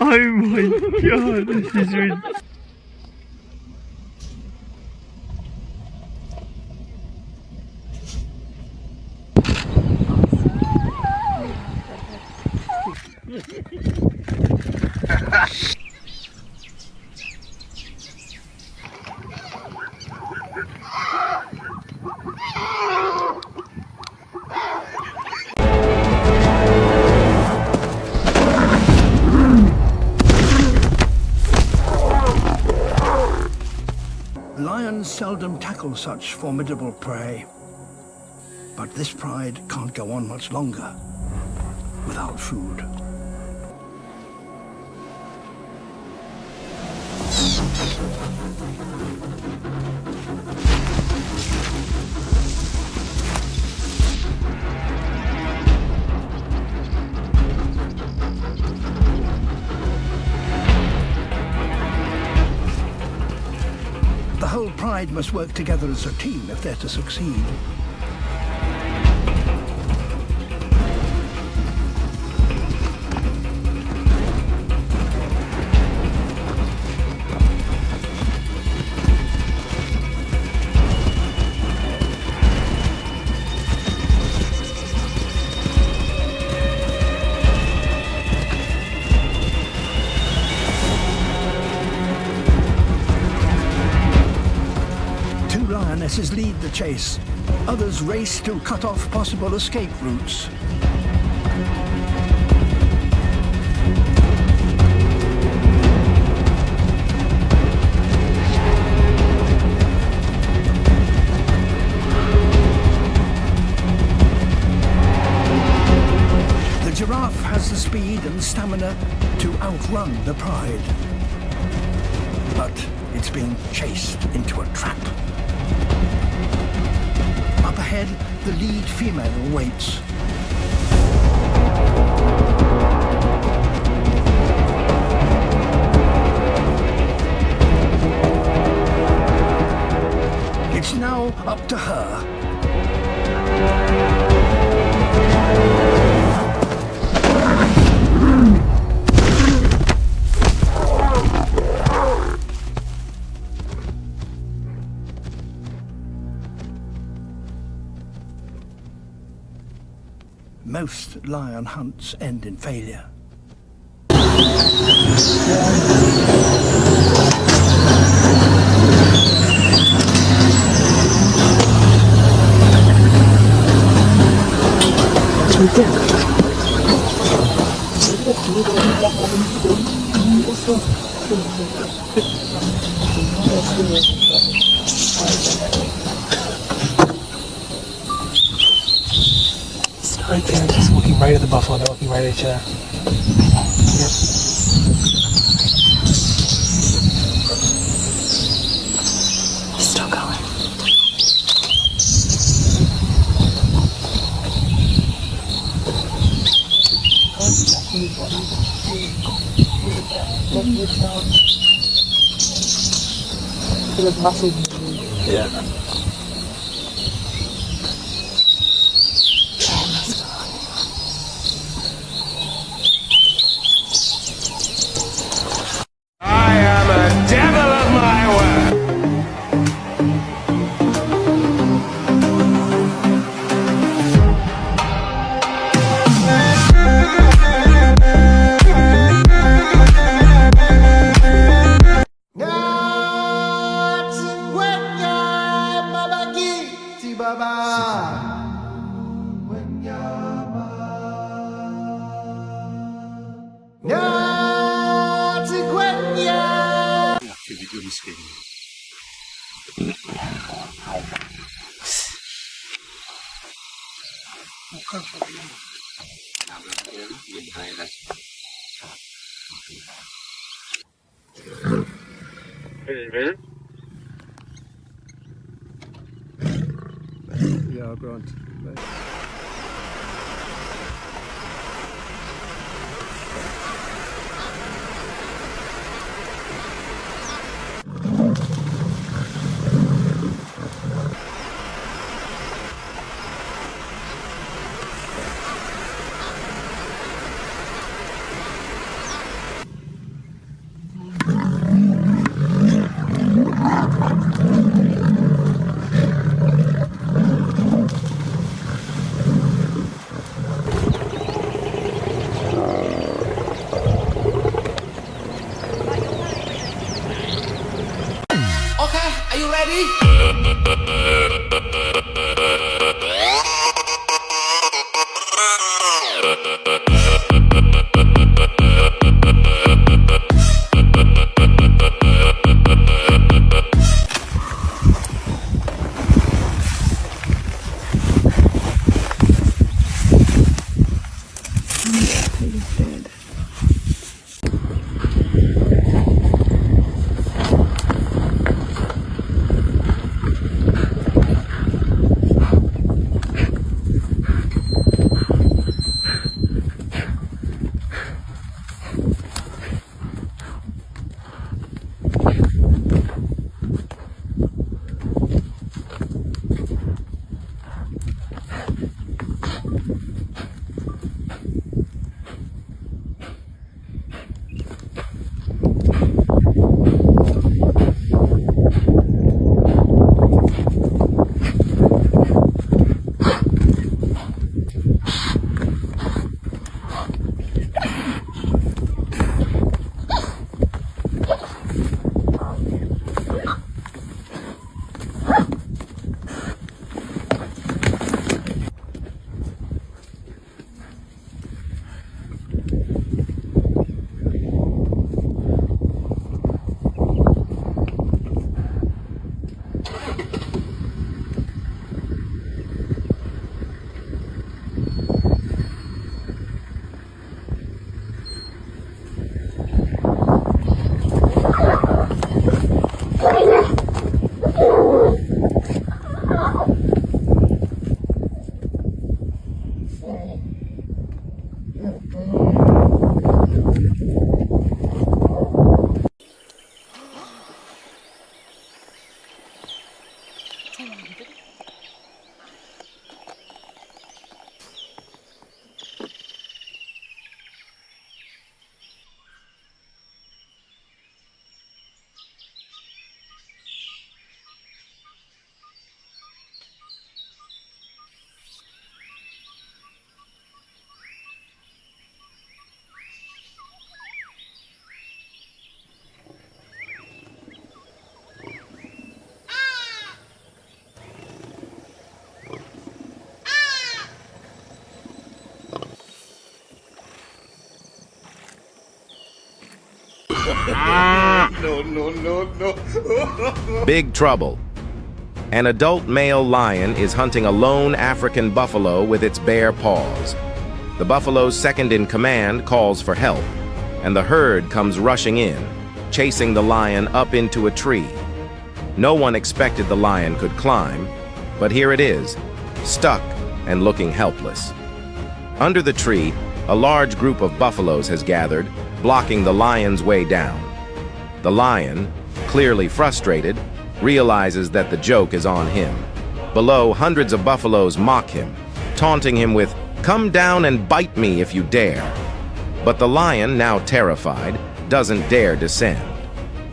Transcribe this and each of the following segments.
Oh my god, this is ridiculous. Lions seldom tackle such formidable prey, but this pride can't go on much longer without food. The whole pride must work together as a team if they're to succeed. Lionesses lead the chase. Others race to cut off possible escape routes. The giraffe has the speed and stamina to outrun the pride. But it's being chased into a trap. Up ahead, the lead female waits. It's now up to her. Most lion hunts end in failure. Right there, just looking right at the buffalo, they're looking right at each other. Yep. Still going. Yeah. Ja, Grant. Big trouble. An adult male lion is hunting a lone African buffalo with its bare paws. The buffalo's second in command calls for help, and the herd comes rushing in, chasing the lion up into a tree. No one expected the lion could climb, but here it is, stuck and looking helpless. Under the tree, a large group of buffaloes has gathered, blocking the lion's way down. The lion, clearly frustrated, realizes that the joke is on him. Below, hundreds of buffaloes mock him, taunting him with, "Come down and bite me if you dare." But the lion, now terrified, doesn't dare descend.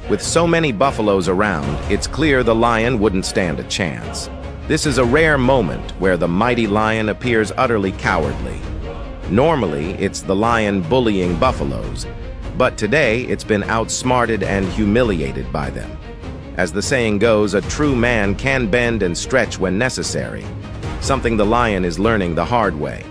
With so many buffaloes around, it's clear the lion wouldn't stand a chance. This is a rare moment where the mighty lion appears utterly cowardly. Normally, it's the lion bullying buffaloes, but today it's been outsmarted and humiliated by them. As the saying goes, a true man can bend and stretch when necessary, something the lion is learning the hard way.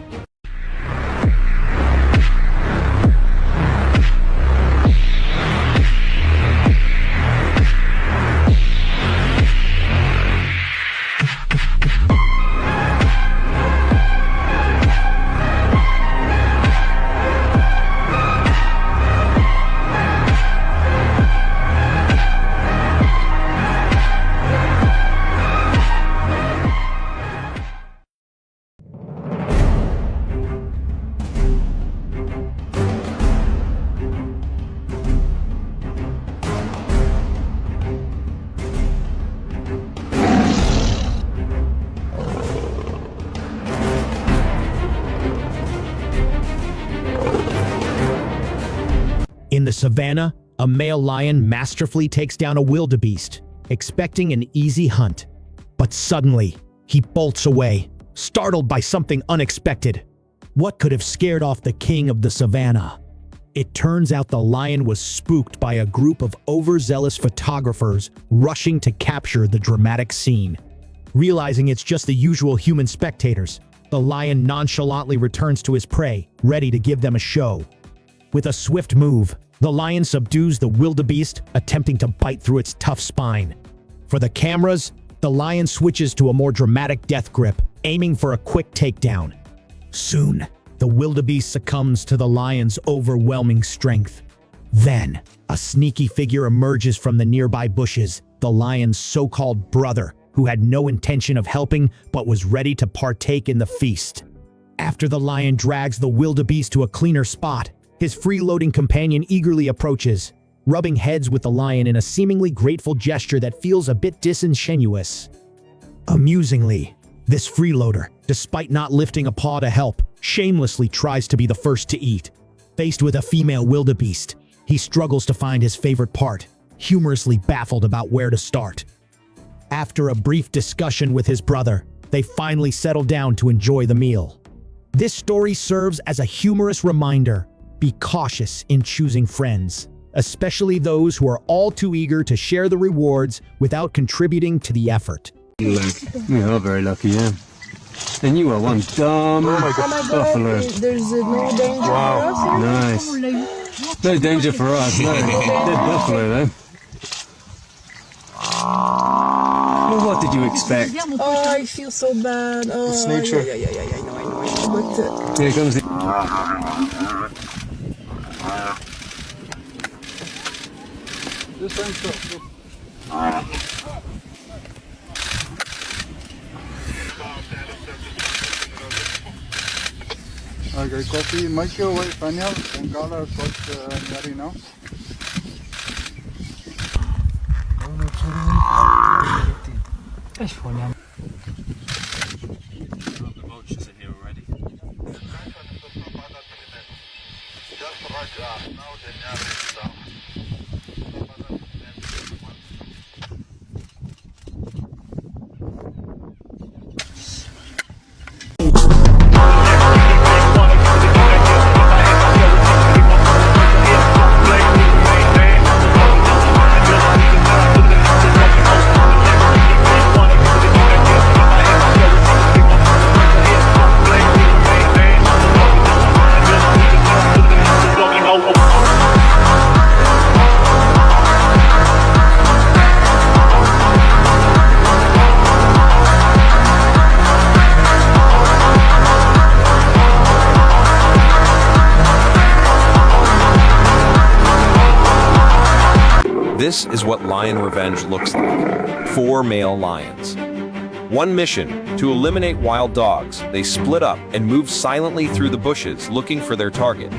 In the savannah, a male lion masterfully takes down a wildebeest, expecting an easy hunt. But suddenly, he bolts away, startled by something unexpected. What could have scared off the king of the savannah? It turns out the lion was spooked by a group of overzealous photographers rushing to capture the dramatic scene. Realizing it's just the usual human spectators, the lion nonchalantly returns to his prey, ready to give them a show. With a swift move, the lion subdues the wildebeest, attempting to bite through its tough spine. For the cameras, the lion switches to a more dramatic death grip, aiming for a quick takedown. Soon, the wildebeest succumbs to the lion's overwhelming strength. Then, a sneaky figure emerges from the nearby bushes, the lion's so-called brother, who had no intention of helping but was ready to partake in the feast. After the lion drags the wildebeest to a cleaner spot, his freeloading companion eagerly approaches, rubbing heads with the lion in a seemingly grateful gesture that feels a bit disingenuous. Amusingly, this freeloader, despite not lifting a paw to help, shamelessly tries to be the first to eat. Faced with a female wildebeest, he struggles to find his favorite part, humorously baffled about where to start. After a brief discussion with his brother, they finally settle down to enjoy the meal. This story serves as a humorous reminder: be cautious in choosing friends, especially those who are all too eager to share the rewards without contributing to the effort. You are very lucky, yeah. And you are one dumb buffalo. There's no danger for us. Nice. No danger for us, no. Dead buffalo, though. Well, what did you expect? Oh, I feel so bad. Oh, It's nature. Yeah, I know. But, Here comes the... Okay, copy. Make your way, Daniel. Bengala has got Mary now. The vultures are here already. Oh, This is what lion revenge looks like. 4 male lions. One mission, to eliminate wild dogs. They split up and moved silently through the bushes looking for their target.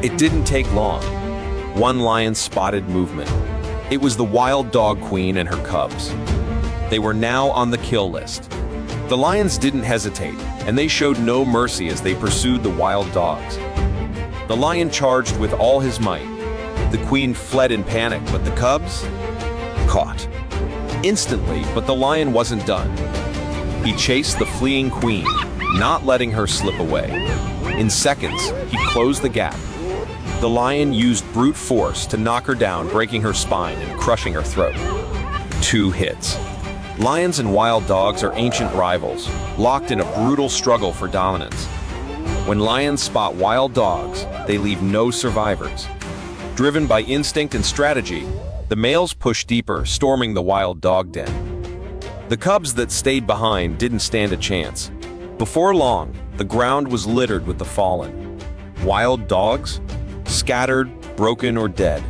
It didn't take long. One lion spotted movement. It was the wild dog queen and her cubs. They were now on the kill list. The lions didn't hesitate, and they showed no mercy as they pursued the wild dogs. The lion charged with all his might. The queen fled in panic, but the cubs? Caught. Instantly, but the lion wasn't done. He chased the fleeing queen, not letting her slip away. In seconds, he closed the gap. The lion used brute force to knock her down, breaking her spine and crushing her throat. 2 hits. Lions and wild dogs are ancient rivals, locked in a brutal struggle for dominance. When lions spot wild dogs, they leave no survivors. Driven by instinct and strategy, the males push deeper, storming the wild dog den. The cubs that stayed behind didn't stand a chance. Before long, the ground was littered with the fallen. Wild dogs? Scattered, broken, or dead.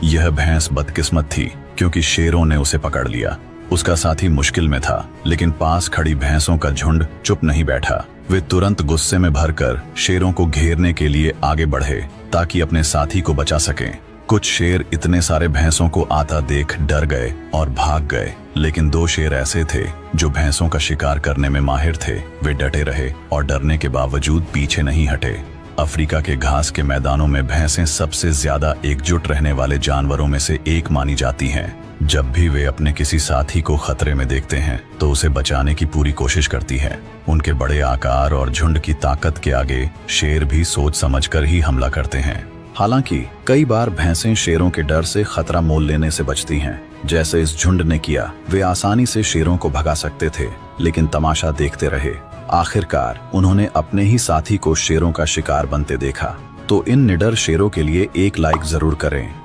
यह भैंस बदकिस्मत थी क्योंकि शेरों ने उसे पकड़ लिया। उसका साथी मुश्किल में था, लेकिन पास खड़ी भैंसों का झुंड चुप नहीं बैठा। वे तुरंत गुस्से में भरकर शेरों को घेरने के लिए आगे बढ़े ताकि अपने साथी को बचा सकें। कुछ शेर इतने सारे भैंसों को आता देख डर गए और भाग गए, लेकिन 2 शेर ऐसे थे जो भैंसों का शिकार करने में माहिर थे। वे डटे रहे और डरने के बावजूद पीछे नहीं हटे। अफ्रीका के घास के मैदानों में भैंसें सबसे ज्यादा एकजुट रहने वाले जानवरों में से एक मानी जाती हैं। जब भी वे अपने किसी साथी को खतरे में देखते हैं तो उसे बचाने की पूरी कोशिश करती है। उनके बड़े आकार और झुंड की ताकत के आगे शेर भी सोच समझकर ही हमला करते हैं। हालांकि कई बार भैंसें शेरों के डर से खतरा मोल लेने से बचती हैं, जैसे इस झुंड ने किया। वे आसानी से शेरों को भगा सकते थे, लेकिन तमाशा देखते रहे। आखिरकार उन्होंने अपने ही साथी को शेरों का शिकार बनते देखा। तो इन निडर शेरों के लिए एक लाइक जरूर करें।